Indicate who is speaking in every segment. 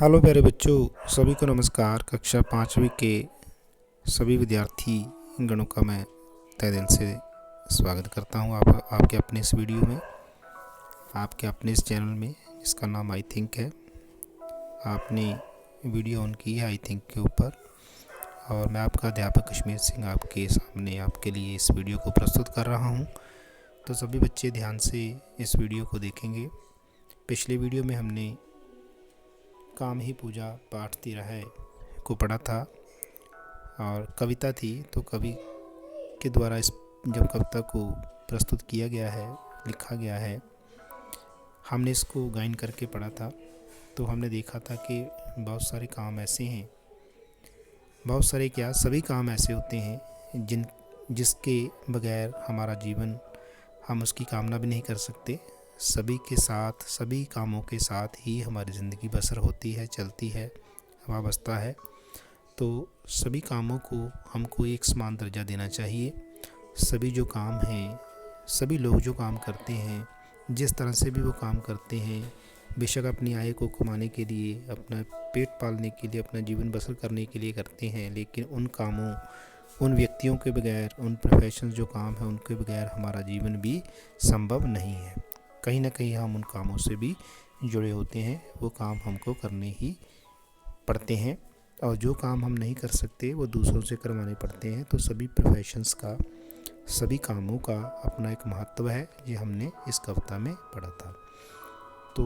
Speaker 1: Hello प्यारे बच्चों, सभी को नमस्कार। कक्षा 5वीं के सभी विद्यार्थी गणों का मैं तहे दिल से स्वागत करता हूं आपके अपने इस वीडियो में, आपके अपने इस चैनल में जिसका नाम आई थिंक है। आपने वीडियो ऑन की है आई थिंक के ऊपर और मैं आपका अध्यापक कश्मीर सिंह आपके सामने आपके लिए इस वीडियो को प्रस्तुत कर रहा हूं। तो सभी बच्चे ध्यान से इस वीडियो को देखेंगे। पिछले वीडियो में हमने काम ही पूजा पाठ तिराहे को पढ़ा था और कविता थी, तो कवि के द्वारा इस जब कविता को प्रस्तुत किया गया है, लिखा गया है, हमने इसको गायन करके पढ़ा था। तो हमने देखा था कि बहुत सारे काम ऐसे हैं, बहुत सारे क्या सभी काम ऐसे होते हैं जिसके बगैर हमारा जीवन, हम उसकी कामना भी नहीं कर सकते। सभी के साथ, सभी कामों के साथ ही हमारी ज़िंदगी बसर होती है, चलती है, हवा बसता है। तो सभी कामों को हमको एक समान दर्जा देना चाहिए। सभी जो काम हैं, सभी लोग जो काम करते हैं, जिस तरह से भी वो काम करते हैं, बेशक अपनी आय को कमाने के लिए, अपना पेट पालने के लिए, अपना जीवन बसर करने के लिए करते हैं, लेकिन उन कामों, उन व्यक्तियों के बगैर, उन प्रोफेशन जो काम है उनके बगैर हमारा जीवन भी संभव नहीं है। कहीं ना कहीं हम उन कामों से भी जुड़े होते हैं, वो काम हमको करने ही पड़ते हैं और जो काम हम नहीं कर सकते वो दूसरों से करवाने पड़ते हैं। तो सभी प्रोफेशंस का, सभी कामों का अपना एक महत्व है, ये हमने इस कविता में पढ़ा था। तो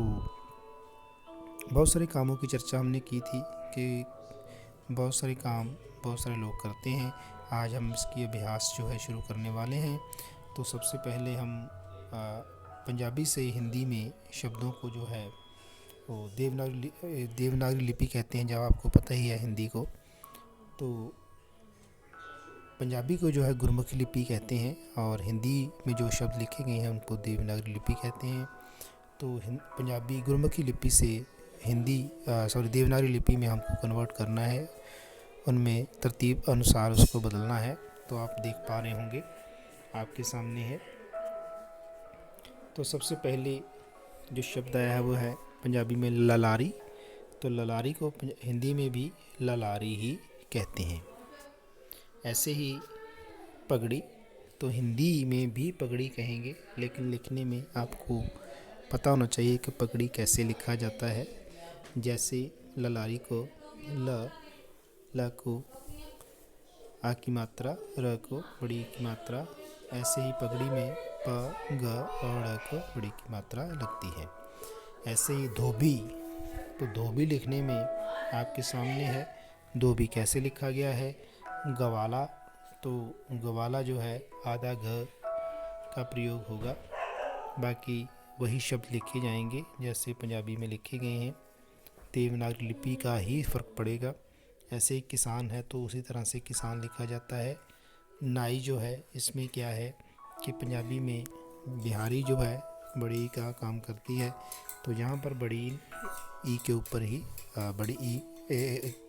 Speaker 1: बहुत सारे कामों की चर्चा हमने की थी कि बहुत सारे काम बहुत सारे लोग करते हैं। आज हम इसकी अभ्यास जो है शुरू करने वाले हैं। तो सबसे पहले हम पंजाबी से हिंदी में शब्दों को जो है वो देवनागरी लिपि कहते हैं, जब आपको पता ही है हिंदी को। तो पंजाबी को जो है गुरमुखी लिपि कहते हैं और हिंदी में जो शब्द लिखे गए हैं उनको देवनागरी लिपि कहते हैं। तो पंजाबी गुरमुखी लिपि से देवनागरी लिपि में हमको कन्वर्ट करना है, उनमें तरतीब अनुसार उसको बदलना है। तो आप देख पा रहे होंगे, आपके सामने है। तो सबसे पहले जो शब्द आया है वो है पंजाबी में ललारी। तो ललारी को हिंदी में भी ललारी ही कहते हैं। ऐसे ही पगड़ी, तो हिंदी में भी पगड़ी कहेंगे, लेकिन लिखने में आपको पता होना चाहिए कि पगड़ी कैसे लिखा जाता है। जैसे ललारी को ल को आ की मात्रा, र को बड़ी की मात्रा, ऐसे ही पगड़ी में प, ग और ड़ को बड़ी की मात्रा लगती है। ऐसे ही धोबी, तो धोबी लिखने में आपके सामने है धोबी कैसे लिखा गया है। गवाला, तो गवाला जो है आधा घ का प्रयोग होगा, बाकी वही शब्द लिखे जाएंगे जैसे पंजाबी में लिखे गए हैं। देवनागरी लिपि का ही फ़र्क पड़ेगा। ऐसे ही किसान है तो उसी तरह से किसान लिखा जाता है। नाई जो है, इसमें क्या है कि पंजाबी में बिहारी जो है बड़ी का काम करती है, तो यहाँ पर बड़ी ई के ऊपर ही बड़ी ई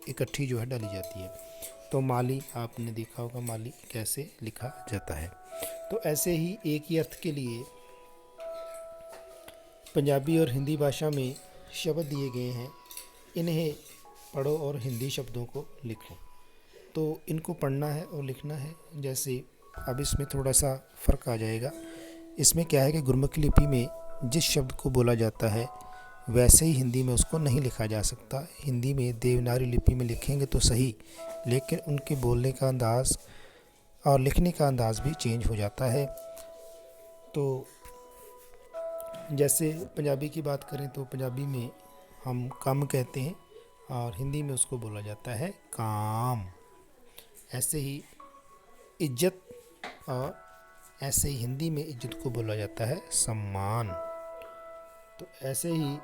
Speaker 1: इकट्ठी जो है डाली जाती है। तो माली, आपने देखा होगा माली कैसे लिखा जाता है। तो ऐसे ही एक ही अर्थ के लिए पंजाबी और हिंदी भाषा में शब्द दिए गए हैं, इन्हें पढ़ो और हिंदी शब्दों को लिखो। तो इनको पढ़ना है और लिखना है। जैसे अब इसमें थोड़ा सा फ़र्क आ जाएगा। इसमें क्या है कि गुरमुखी लिपि में जिस शब्द को बोला जाता है वैसे ही हिंदी में उसको नहीं लिखा जा सकता। हिंदी में देवनागरी लिपि में लिखेंगे तो सही, लेकिन उनके बोलने का अंदाज़ और लिखने का अंदाज़ भी चेंज हो जाता है। तो जैसे पंजाबी की बात करें तो पंजाबी में हम कम कहते हैं और हिंदी में उसको बोला जाता है काम। ऐसे ही इज्जत, और ऐसे ही हिंदी में इज्जत को बोला जाता है सम्मान। तो ऐसे ही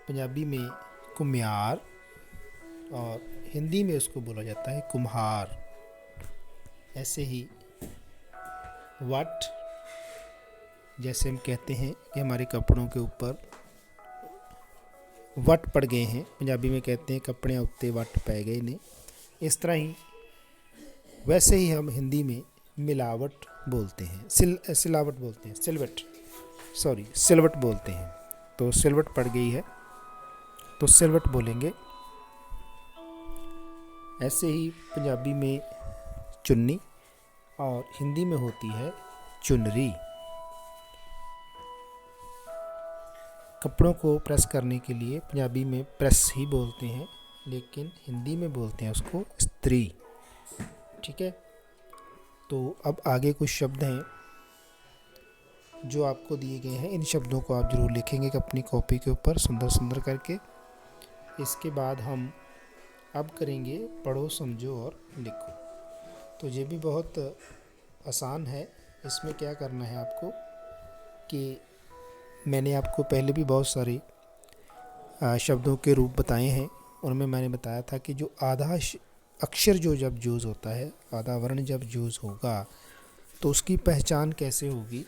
Speaker 1: पंजाबी में कुम्हार और हिंदी में उसको बोला जाता है कुम्हार। ऐसे ही वट, जैसे हम कहते हैं कि हमारे कपड़ों के ऊपर वट पड़ गए हैं, पंजाबी में कहते हैं कपड़े उत्ते वट पै गए ने। इस तरह ही वैसे ही हम हिंदी में मिलावट बोलते हैं, सिलावट बोलते हैं, सिलवट बोलते हैं। तो सिलवट पड़ गई है। तो सिलवट बोलेंगे। ऐसे ही पंजाबी में चुन्नी और हिंदी में होती है चुनरी। कपड़ों को प्रेस करने के लिए पंजाबी में प्रेस ही बोलते हैं, लेकिन हिंदी में बोलते हैं उसको इस्त्री। ठीक है, तो अब आगे कुछ शब्द हैं जो आपको दिए गए हैं। इन शब्दों को आप ज़रूर लिखेंगे अपनी कॉपी के ऊपर सुंदर सुंदर करके। इसके बाद हम अब करेंगे पढ़ो समझो और लिखो। तो ये भी बहुत आसान है। इसमें क्या करना है आपको कि मैंने आपको पहले भी बहुत सारे शब्दों के रूप बताए हैं। उनमें मैंने बताया था कि जो आधा अक्षर जो जब यूज़ होता है, आधा वर्ण जब यूज़ होगा तो उसकी पहचान कैसे होगी।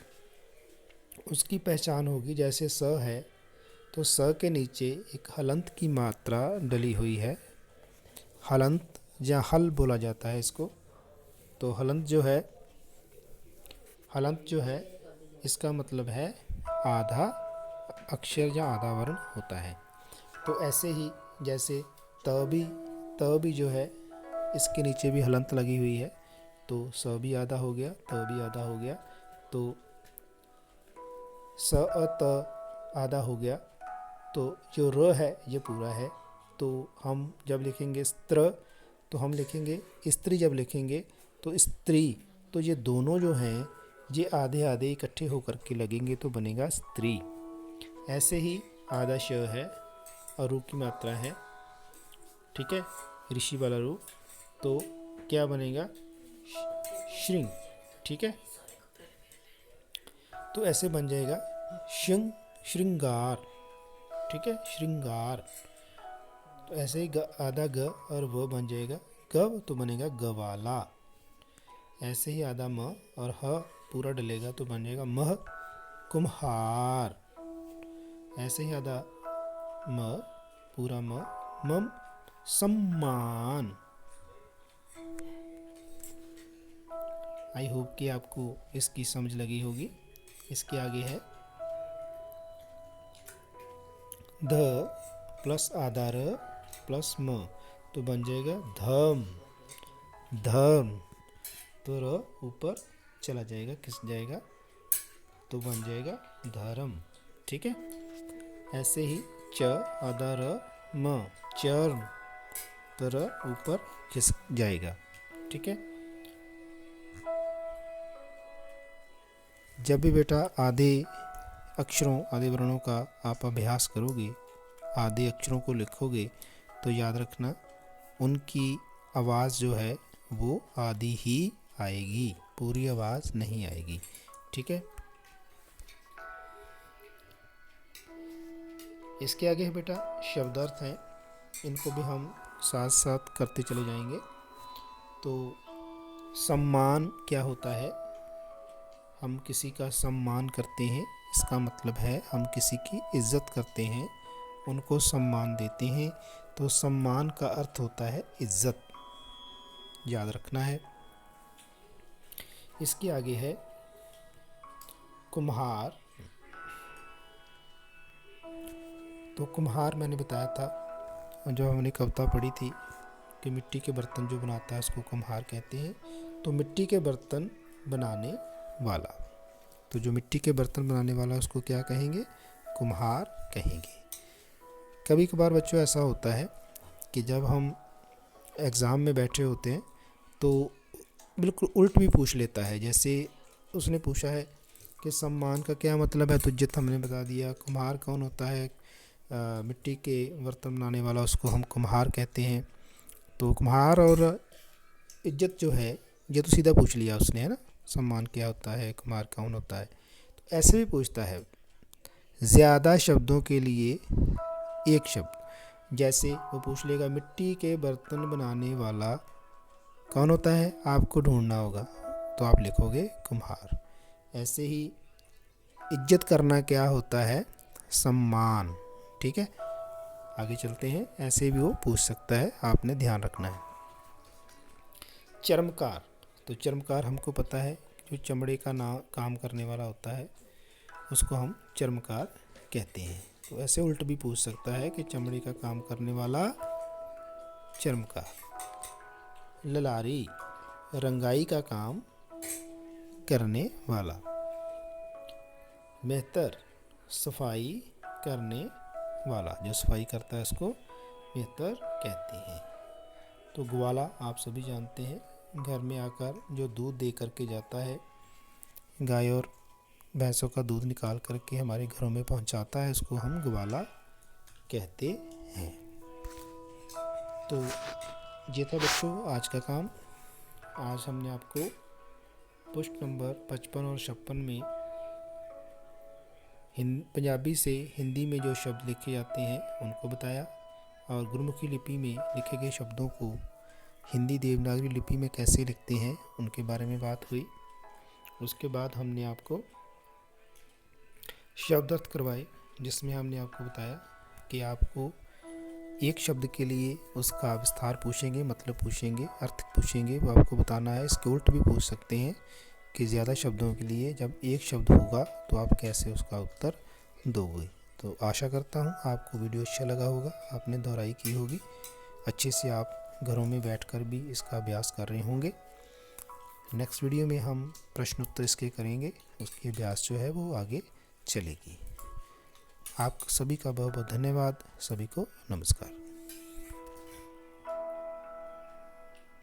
Speaker 1: उसकी पहचान होगी जैसे स है तो स के नीचे एक हलंत की मात्रा डली हुई है। हलंत या हल बोला जाता है इसको। तो हलंत जो है इसका मतलब है आधा अक्षर या आधा वर्ण होता है। तो ऐसे ही जैसे त भी जो है इसके नीचे भी हलंत लगी हुई है, तो स भी आधा हो गया, त भी आधा हो गया, तो स अ त आधा हो गया। तो जो र है ये पूरा है। तो हम जब लिखेंगे स्त्र तो हम लिखेंगे स्त्री। जब लिखेंगे तो स्त्री, तो ये दोनों जो हैं ये आधे आधे इकट्ठे होकर के लगेंगे तो बनेगा स्त्री। ऐसे ही आधा श है और रू की मात्रा है, ठीक है, ऋषि वाला रू, तो क्या बनेगा श्रृंग। ठीक है, तो ऐसे बन जाएगा श्रृंगार। ठीक है, श्रृंगार। तो ऐसे ही आधा ग और व बन जाएगा गव, तो बनेगा गवाला। ऐसे ही आधा म और ह पूरा डलेगा तो बन जाएगा मह कुम्हार। ऐसे ही आधा म पूरा मम सम्मान। आई होप कि आपको इसकी समझ लगी होगी। इसके आगे है ध प्लस आधा र प्लस म, तो बन जाएगा धम। धम, तो र ऊपर चला जाएगा, खिस जाएगा, तो बन जाएगा धर्म। ठीक है, ऐसे ही च आधा र म चर्म, तो र ऊपर खिस जाएगा। ठीक है, जब भी बेटा आधे अक्षरों आधे वर्णों का आप अभ्यास करोगे, आधे अक्षरों को लिखोगे, तो याद रखना उनकी आवाज़ जो है वो आधी ही आएगी, पूरी आवाज़ नहीं आएगी। ठीक है, इसके आगे बेटा शब्दार्थ हैं, इनको भी हम साथ साथ करते चले जाएंगे। तो सम्मान क्या होता है? हम किसी का सम्मान करते हैं, इसका मतलब है हम किसी की इज्जत करते हैं, उनको सम्मान देते हैं। तो सम्मान का अर्थ होता है इज्जत, याद रखना है। इसके आगे है कुम्हार। तो कुम्हार मैंने बताया था जो हमने कविता पढ़ी थी कि मिट्टी के बर्तन जो बनाता है उसको कुम्हार कहते हैं। तो मिट्टी के बर्तन बनाने वाला, तो जो मिट्टी के बर्तन बनाने वाला उसको क्या कहेंगे? कुम्हार कहेंगे। कभी कभार बच्चों ऐसा होता है कि जब हम एग्ज़ाम में बैठे होते हैं तो बिल्कुल उल्ट भी पूछ लेता है। जैसे उसने पूछा है कि सम्मान का क्या मतलब है, तो इज्जत हमने बता दिया। कुम्हार कौन होता है? मिट्टी के बर्तन बनाने वाला, उसको हम कुम्हार कहते हैं। तो कुम्हार और इज्जत जो है ये तो सीधा पूछ लिया उसने, है ना। सम्मान क्या होता है, कुम्हार कौन होता है। तो ऐसे भी पूछता है ज़्यादा शब्दों के लिए एक शब्द। जैसे वो पूछ लेगा मिट्टी के बर्तन बनाने वाला कौन होता है, आपको ढूंढना होगा, तो आप लिखोगे कुम्हार। ऐसे ही इज्जत करना क्या होता है? सम्मान। ठीक है, आगे चलते हैं। ऐसे भी वो पूछ सकता है, आपने ध्यान रखना है। चर्मकार। तो चर्मकार हमको पता है जो चमड़े का काम करने वाला होता है उसको हम चर्मकार कहते हैं। तो ऐसे उल्ट भी पूछ सकता है कि चमड़े का काम करने वाला चर्म का। ललारी, रंगाई का काम करने वाला। मेहतर, सफाई करने वाला, जो सफाई करता है उसको मेहतर कहते हैं। तो ग्वाला आप सभी जानते हैं, घर में आकर जो दूध दे करके जाता है, गाय और भैंसों का दूध निकाल करके हमारे घरों में पहुंचाता है, उसको हम ग्वाला कहते हैं। तो ये था बच्चों आज का काम। आज हमने आपको पृष्ठ नंबर 55 और 56 में पंजाबी से हिंदी में जो शब्द लिखे जाते हैं उनको बताया, और गुरमुखी लिपि में लिखे गए शब्दों को हिंदी देवनागरी लिपि में कैसे लिखते हैं उनके बारे में बात हुई। उसके बाद हमने आपको शब्द अर्थ करवाए, जिसमें हमने आपको बताया कि आपको एक शब्द के लिए उसका विस्तार पूछेंगे, मतलब पूछेंगे, अर्थ पूछेंगे, वो आपको बताना है। इसके उल्ट भी पूछ सकते हैं कि ज़्यादा शब्दों के लिए जब एक शब्द होगा तो आप कैसे उसका उत्तर दोगे। तो आशा करता हूँ आपको वीडियो अच्छा लगा होगा, आपने दोहराई की होगी, अच्छे से आप घरों में बैठकर भी इसका अभ्यास कर रहे होंगे। नेक्स्ट वीडियो में हम प्रश्न उत्तर इसके करेंगे, उसकी अभ्यास जो है वो आगे चलेगी। आप सभी का बहुत बहुत धन्यवाद। सभी को नमस्कार।